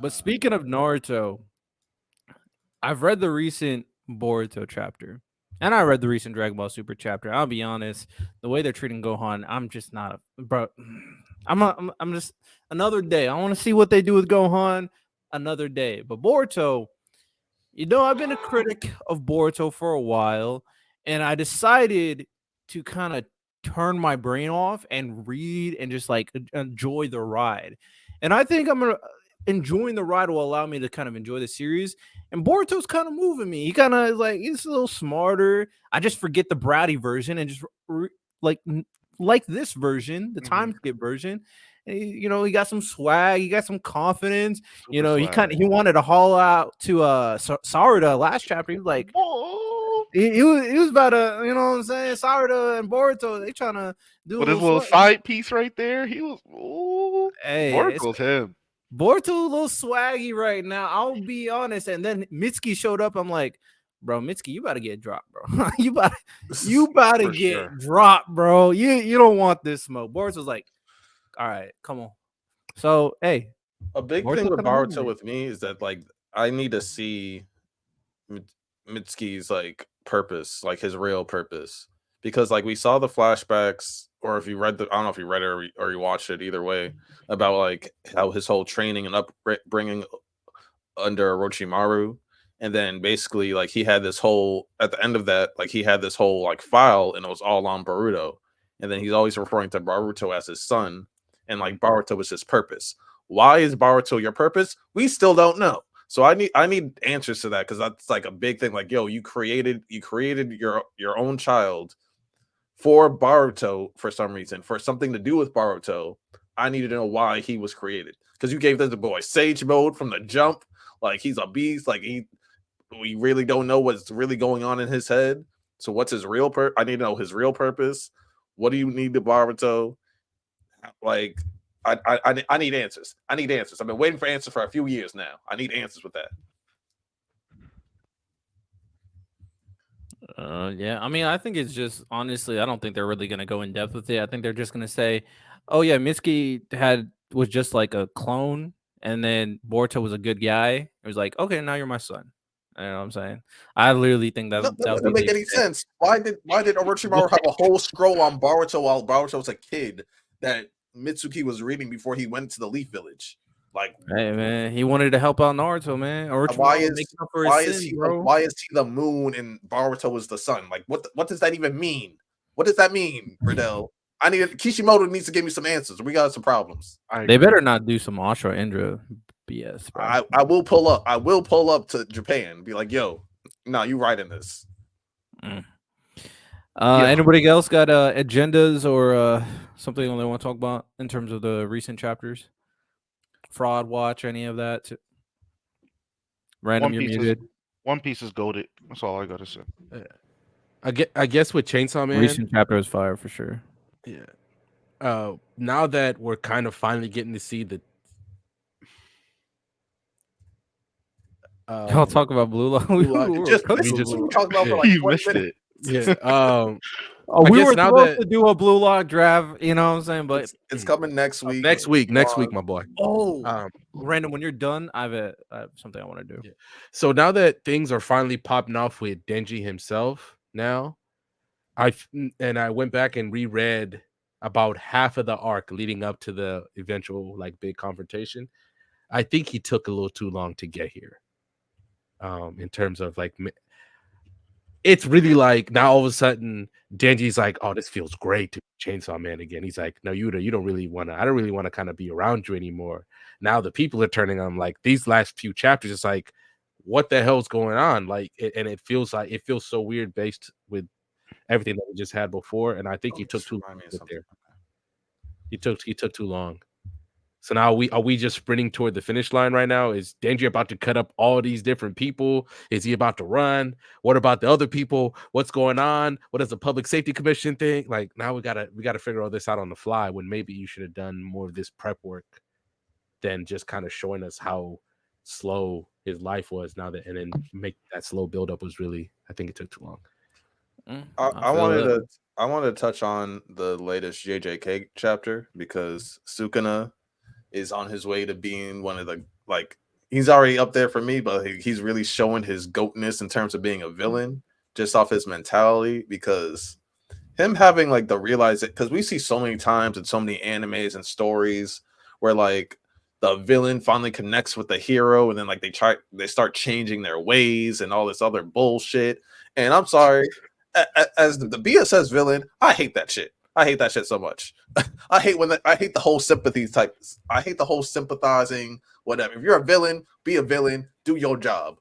But speaking of Naruto, I've read the recent Boruto chapter, and I read the recent Dragon Ball Super chapter. I'll be honest, the way they're treating Gohan, I'm just not a bro. I'm just another day. I want to see what they do with Gohan. Another day, but Boruto. I've been a critic of Boruto for a while, and I decided to kind of turn my brain off and read and just like enjoy the ride. And I think I'm gonna enjoying the ride will allow me to kind of enjoy the series. And Boruto's kind of moving me. He kind of like he's a little smarter. I just forget the bratty version and just like like this version, the time skip version. And he got some swag. He got some confidence. Super He swag. kind of he wanted to haul out to Sarada last chapter. He was like Oh, he was about to, you know what I'm saying? Sarada and Boruto, they trying to do a with his little little swag. side piece right there, he was. Ooh, Hey, it's Boruto's him. Boruto a little swaggy right now. I'll be honest. And then Mitsuki showed up. I'm like, bro, Mitsuki, you about to get dropped, bro. you about to For get sure. dropped, bro. You don't want this smoke. Boruto was like, all right, come on. So hey, A big thing Boruto with kind of moving Baruto me. with me is that like I need to see Mitsuki's like purpose, like his real purpose, because like we saw the flashbacks, or if you read the, I don't know if you read it or you watched it, either way, about like how his whole training and upbringing under Orochimaru, and then basically like he had this whole at the end of that, like he had this whole like file, and it was all on Baruto, and then he's always referring to Baruto as his son, and like Baruto was his purpose. Why is Baruto your purpose? We still don't know. So I need answers to that, because that's like a big thing. Like, yo, you created your own child for Baruto for some reason, for something to do with Baruto. I needed to know why he was created, because you gave the boy Sage mode from the jump. Like, he's a beast. Like, we really don't know what's really going on in his head. So what's his real I need to know his real purpose. What do you need to Baruto? Like, I need answers. I need answers. I've been waiting for answers for a few years now. I need answers with that. Yeah. I mean, I think it's just honestly, I don't think they're really gonna go in depth with it. I think they're just gonna say, "Oh yeah, Mitsuki was just like a clone, and then Boruto was a good guy." It was like, "Okay, now you're my son." You know what I'm saying? I literally think No, that that would be doesn't the make any extent. sense. Why did Orochimaru have a whole scroll on Baruto while Baruto was a kid that Mitsuki was reading before he went to the Leaf Village? Like, Hey man, he wanted to help out Naruto, man. why Orochimaru is making up for his why is sins, he the bro. why is he the moon and Baruto is the sun? Like, what does that even mean? What does that mean, Riddell? Kishimoto needs to give me some answers. We got some problems. I They better agree. not do some Ashra Indra BS, bro. I will pull up. I will pull up to Japan and be like, yo, no, you writing this. Mm. Yeah. Anybody else got agendas or something they want to talk about in terms of the recent chapters? Fraud Watch, any of that? Random, One you're Piece is muted. One Piece is goaded. That's all I gotta say. I guess with Chainsaw Man, Recent chapter was fire for sure. yeah. Now that we're kind of finally getting to see the Y'all talk about Blue Lock. we Blue Lock. were Just cooking we missed with it. just Blue We Lock. talked about for like You 20 missed minutes. it. yeah. Oh, I we guess were now supposed that to do a Blue Lock draft, you know what I'm saying? But It's coming next week. next week, my boy. oh, Um, Random, when you're done, I have something I want to do. yeah. So now that things are finally popping off with Denji himself, now I went back and reread about half of the arc leading up to the eventual like big confrontation. I think he took a little too long to get here. In terms of like it's really like now all of a sudden Denji's like, oh, this feels great to Chainsaw Man again. He's like, no, you don't really want to. I don't really want to kind of be around you anymore. Now the people are turning on like these last few chapters. It's like, what the hell's going on? Like, and it feels so weird based with everything that we just had before. And I think Oh, he took just too long remind me of to get something. there. He took too long. So now are we just sprinting toward the finish line right now? Is Danger about to cut up all these different people? Is he about to run? What about the other people? What's going on? What does the public safety commission think? Like now we gotta figure all this out on the fly when maybe you should have done more of this prep work than just kind of showing us how slow his life was now that and then make that slow buildup was really I think it took too long. I I feel wanted that. to I wanted to touch on the latest JJK chapter, because Sukuna is on his way to being one of the like he's already up there for me, but he's really showing his goatness in terms of being a villain just off his mentality, because him having like the realize it, because we see so many times in so many animes and stories where like the villain finally connects with the hero, and then like they start changing their ways and all this other bullshit. And I'm sorry, as the B.S.S villain, I hate that shit. I hate that shit so much. I hate the whole sympathy type. I hate the whole sympathizing whatever. If you're a villain, be a villain, do your job.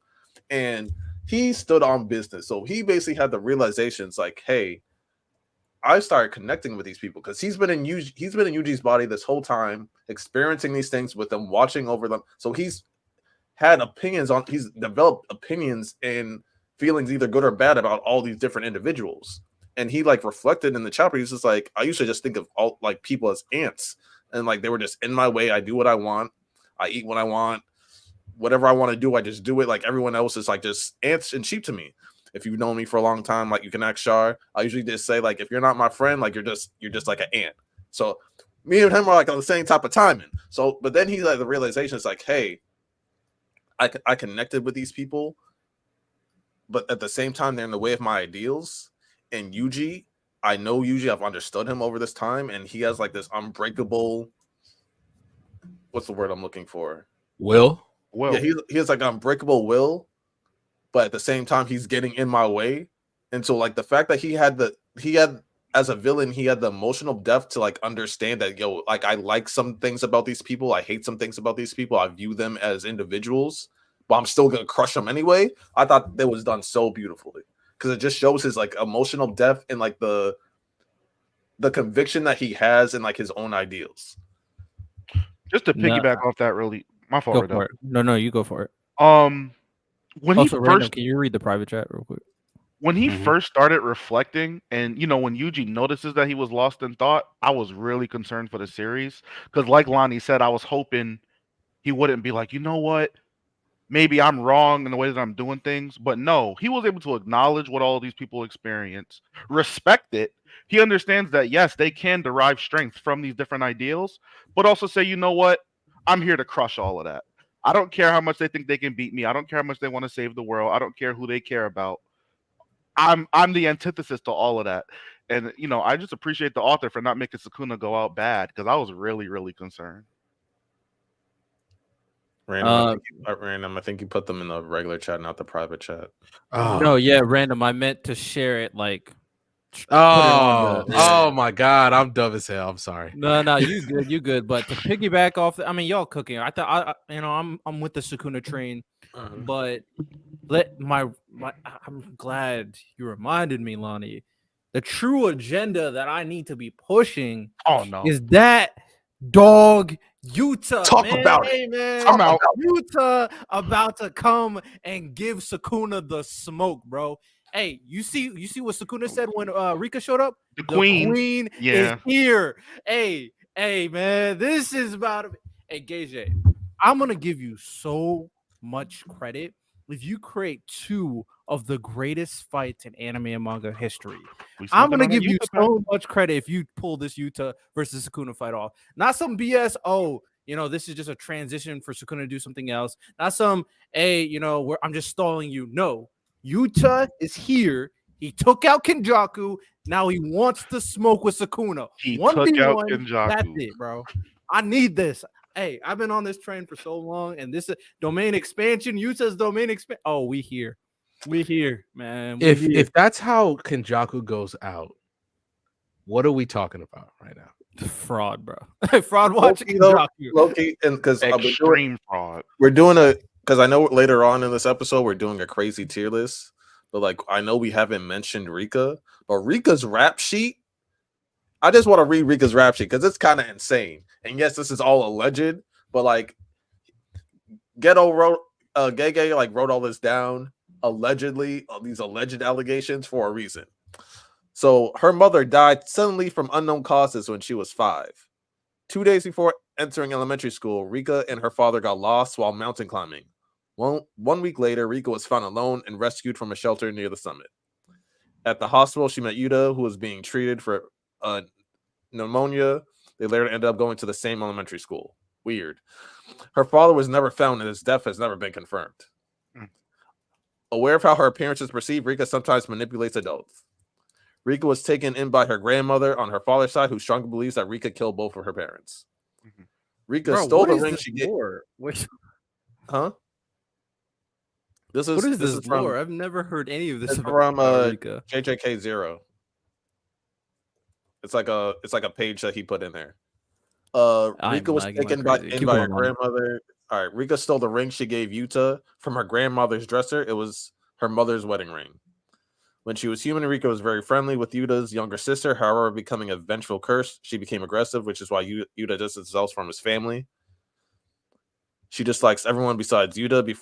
And he stood on business. So he basically had the realizations like, hey, I started connecting with these people because he's been in Yuji's body this whole time, experiencing these things with them, watching over them. So he's developed opinions and feelings, either good or bad, about all these different individuals. And he like reflected in the chapter. He's just like, I used to just think of all like people as ants, and like they were just in my way. I do what I want. I eat what I want. Whatever I want to do, I just do it. Like everyone else is like just ants and sheep to me. If you've known me for a long time, like you can ask Shar, I usually just say like, if you're not my friend, like you're just like an ant. So me and him are like on the same type of timing. So, but then he like the realization is like, hey, I connected with these people, but at the same time they're in the way of my ideals. And Yuji, I know Yuji, I've understood him over this time, and he has like this unbreakable. What's the word I'm looking for? Will? Well, Yeah, he has like unbreakable will, but at the same time he's getting in my way. And so like the fact that he had as a villain, he had the emotional depth to like understand that, yo, like I like some things about these people, I hate some things about these people, I view them as individuals, but I'm still gonna crush them anyway. I thought that was done so beautifully, because it just shows his like emotional depth and like the conviction that he has in like his own ideals. just to No, piggyback off that, really, my fault, go right for it. No, you go for it. When he Also, random. first Can you read the private chat real quick? first started reflecting, and when Yuji notices that he was lost in thought, I was really concerned for the series, because like Lonnie said, I was hoping he wouldn't be like, you know what, maybe I'm wrong in the way that I'm doing things. But no, he was able to acknowledge what all of these people experience, respect it. He understands that yes, they can derive strength from these different ideals, but also say, you know what, I'm here to crush all of that. I don't care how much they think they can beat me. I don't care how much they want to save the world. I don't care who they care about. I'm the antithesis to all of that. And I just appreciate the author for not making Sukuna go out bad, because I was really, really concerned. Random, I think you put them in the regular chat, not the private chat. No, yeah, random. I meant to share it, like put it on the. Oh my god, I'm dumb as hell. I'm sorry. No, you good. But to piggyback off, I mean, y'all cooking. I thought I'm with the Sukuna train, but I'm glad you reminded me, Lonnie. The true agenda that I need to be pushing Oh no. is that dog Yuta. Talk man. about it. Hey, man. I'm out. Yuta about to come and give Sukuna the smoke, bro. Hey, you see what Sukuna said when Rika showed up? The queen. is Yeah. here. Hey, man, this is about to be. Hey, Gage, I'm gonna give you so much credit if you create two of the greatest fights in anime and manga history. We I'm smoking gonna on that give you Yuta pack. so much credit if you pull this Yuta versus Sukuna fight off. Not some BS. Oh, this is just a transition for Sukuna to do something else. Not some, hey, I'm just stalling you. No, Yuta is here. He took out Kenjaku. Now he wants to smoke with Sukuna. He took out 1v1. That's Kenjaku. it, bro. I need this. Hey, I've been on this train for so long, and this domain expansion, Yuta's domain expansion. Oh, we here, man. If that's how Kenjaku goes out, what are we talking about right now? Fraud, bro. Fraud watching Kenjaku. Loki, and because Extreme fraud. we're doing because I know later on in this episode we're doing a crazy tier list, but like I know we haven't mentioned Rika, but Rika's rap sheet. I just want to read Rika's rap sheet because it's kind of insane. And yes, this is all alleged, but like Ghetto wrote, Gege like wrote all this down allegedly, these alleged allegations for a reason. So her mother died suddenly from unknown causes when she was 5. 2 days before entering elementary school, Rika and her father got lost while mountain climbing. 1 week later, Rika was found alone and rescued from a shelter near the summit. At the hospital, she met Yuta, who was being treated for pneumonia. They later ended up going to the same elementary school. Weird. Her father was never found, and his death has never been confirmed. Mm. Aware of how her appearance is perceived, Rika sometimes manipulates adults. Rika was taken in by her grandmother on her father's side, who strongly believes that Rika killed both of her parents. Mhm. Rika Bro, stole what the is ring this she gave. lore? Wait, Huh? This what is is this from lore? I've never heard any of this it's about from Rika. JJK 0. It's like a page that he put in there. I'm Rika was lagging like taken by crazy. in Keep by going her on. grandmother. All right, Rika stole the ring she gave Yuta from her grandmother's dresser. It was her mother's wedding ring. When she was human, Rika was very friendly with Yuta's younger sister. However, becoming a vengeful curse, she became aggressive, which is why Yuta distanced himself from his family. She dislikes everyone besides Yuta,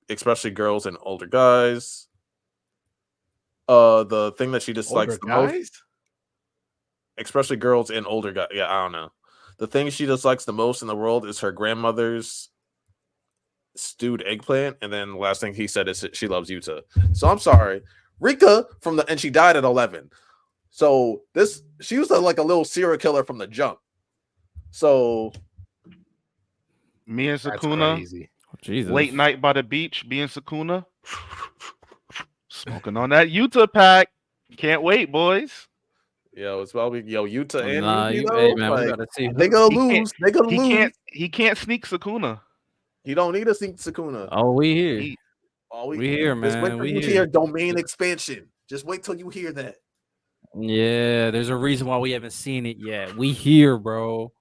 especially girls and older guys. The thing that she dislikes Older the most, guys? especially girls and older guys. Yeah, I don't know. The thing she dislikes the most in the world is her grandmother's stewed eggplant, and then the last thing he said is that she loves Yuta. So I'm sorry, Rika and she died at 11. So she was like a little serial killer from the jump. So Me and That's Sakuna, crazy. Jesus. late night by the beach. Me and Sakuna, smoking on that Utah pack. Can't wait, boys. it's probably Yuta and Nah, Yuji hey though. man, we Like gotta see they who. gonna He can't. lose. They gonna lose. He can't sneak Sakuna. He don't need to sneak Sakuna. Oh, we here. He, We here, Just wait man. till We you here. hear domain expansion. Just wait till you hear that. Yeah, there's a reason why we haven't seen it yet. We here, bro.